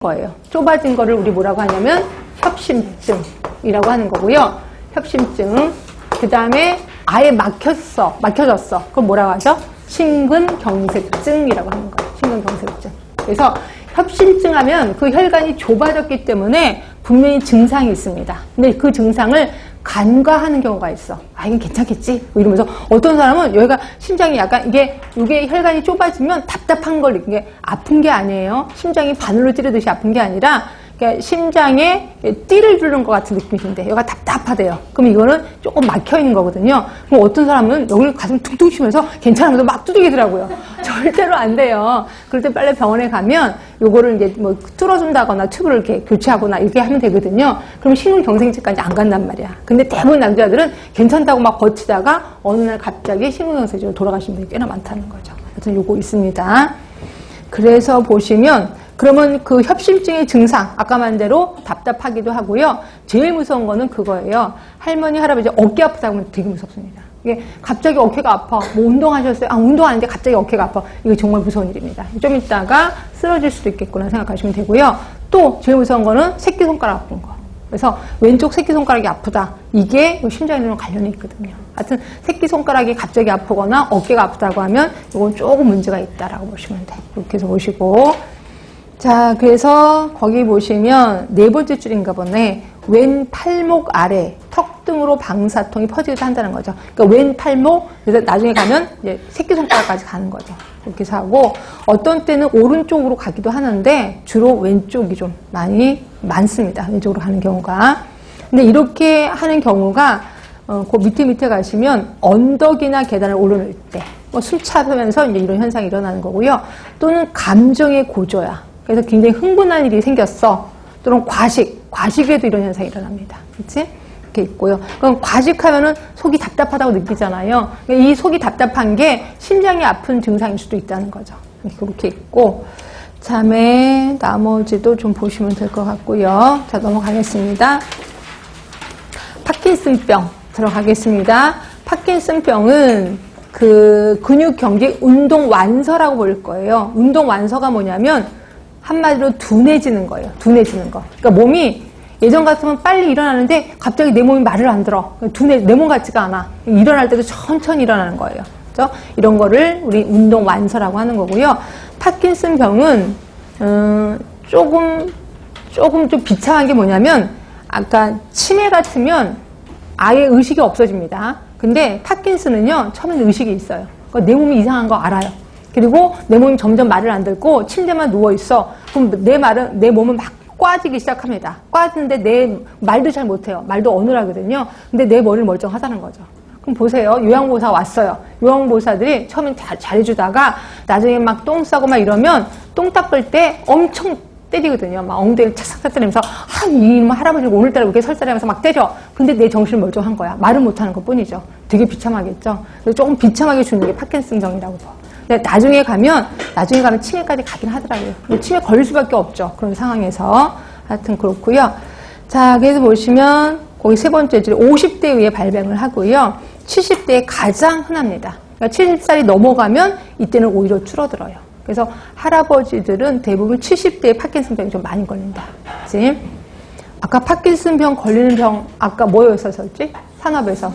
거예요. 좁아진 거를 우리 뭐라고 하냐면 협심증이라고 하는 거고요. 협심증. 그 다음에 아예 막혀졌어. 그럼 뭐라고 하죠? 심근경색증이라고 하는 거예요. 심근경색증. 그래서 협심증 하면 그 혈관이 좁아졌기 때문에 분명히 증상이 있습니다. 근데 그 증상을 간과하는 경우가 있어. 아, 이건 괜찮겠지? 뭐 이러면서 어떤 사람은 여기가 심장이 약간 이게 혈관이 좁아지면 답답한 걸 느끼는 게 아픈 게 아니에요. 심장이 바늘로 찌르듯이 아픈 게 아니라 그러니까 심장에 띠를 두르는 것 같은 느낌이 든대. 여기가 답답하대요. 그럼 이거는 조금 막혀있는 거거든요. 그럼 어떤 사람은 여기를 가슴 퉁퉁 치면서 괜찮으면서 막 두들기더라고요. 절대로 안 돼요. 그럴 때 빨리 병원에 가면 요거를 이제 뭐 뚫어준다거나 튜브를 이렇게 교체하거나 이렇게 하면 되거든요. 그럼 심근경색증까지 안 간단 말이야. 근데 대부분 남자들은 괜찮다고 막 버티다가 어느 날 갑자기 심근경색증으로 돌아가시는 분이 꽤나 많다는 거죠. 하여튼 요거 있습니다. 그래서 보시면 그러면 그 협심증의 증상, 아까 말한 대로 답답하기도 하고요. 제일 무서운 거는 그거예요. 할머니, 할아버지 어깨 아프다고 하면 되게 무섭습니다. 이게 갑자기 어깨가 아파. 뭐 운동하셨어요? 아, 운동하는데 갑자기 어깨가 아파. 이거 정말 무서운 일입니다. 좀 있다가 쓰러질 수도 있겠구나 생각하시면 되고요. 또 제일 무서운 거는 새끼손가락 아픈 거. 그래서 왼쪽 새끼손가락이 아프다. 이게 심장이랑 관련이 있거든요. 하여튼 새끼손가락이 갑자기 아프거나 어깨가 아프다고 하면 이건 조금 문제가 있다라고 보시면 돼요. 이렇게 해서 보시고. 자, 그래서 거기 보시면 네 번째 줄인가 보네. 왼 팔목 아래 턱 등으로 방사통이 퍼지기도 한다는 거죠. 그러니까 왼 팔목, 그래서 나중에 가면 이제 새끼손가락까지 가는 거죠. 그렇게 해서 하고, 어떤 때는 오른쪽으로 가기도 하는데 주로 왼쪽이 좀 많습니다. 왼쪽으로 가는 경우가. 근데 이렇게 하는 경우가 그 밑에 가시면 언덕이나 계단을 오르는 때, 뭐 술 취하면서 이제 이런 현상이 일어나는 거고요. 또는 감정의 고조야. 그래서 굉장히 흥분한 일이 생겼어. 또는 과식에도 이런 현상이 일어납니다. 그렇지? 이렇게 있고요. 그럼 과식하면은 속이 답답하다고 느끼잖아요. 이 속이 답답한 게 심장이 아픈 증상일 수도 있다는 거죠. 그렇게 있고, 그다음에 나머지도 좀 보시면 될 것 같고요. 자, 넘어가겠습니다. 파킨슨병 들어가겠습니다. 파킨슨병은 그 근육 경직 운동 완서라고 볼 거예요. 운동 완서가 뭐냐면 한마디로 둔해지는 거예요. 둔해지는 거. 그러니까 몸이 예전 같으면 빨리 일어나는데 갑자기 내 몸이 말을 안 들어. 내 몸 같지가 않아. 일어날 때도 천천히 일어나는 거예요. 그렇죠? 이런 거를 우리 운동 완서라고 하는 거고요. 파킨슨 병은 조금 좀 비참한 게 뭐냐면 아까 치매 같으면 아예 의식이 없어집니다. 근데 파킨슨은요, 처음에는 의식이 있어요. 그러니까 내 몸이 이상한 거 알아요. 그리고 내 몸이 점점 말을 안 듣고 침대만 누워있어. 그럼 내 몸은 막 꽈지기 시작합니다. 꽈지는데 내 말도 잘 못해요. 말도 어눌하거든요. 근데 내 머리는 멀쩡하다는 거죠. 그럼 보세요. 요양보호사 왔어요. 요양보호사들이 처음엔 잘해주다가 나중에 막 똥 싸고 막 이러면 똥 닦을 때 엄청 때리거든요. 막 엉덩이를 착착 때리면서 이놈 할아버지가 오늘따라 이렇게 설사하면서 막 때려. 근데 내 정신은 멀쩡한 거야. 말을 못하는 것 뿐이죠. 되게 비참하겠죠. 그래서 조금 비참하게 주는 게 파킨슨병이라고 봐. 근데 나중에 가면 치매까지 가긴 하더라고요. 치매 걸릴 수밖에 없죠. 그런 상황에서. 하여튼 그렇고요. 자, 그래서 보시면 거기 세 번째 줄 50대 이후에 발병을 하고요. 70대에 가장 흔합니다. 그러니까 70살이 넘어가면 이때는 오히려 줄어들어요. 그래서 할아버지들은 대부분 70대에 파킨슨병이 좀 많이 걸린다. 그치? 아까 파킨슨병 걸리는 병 아까 뭐였었지? 산업에서.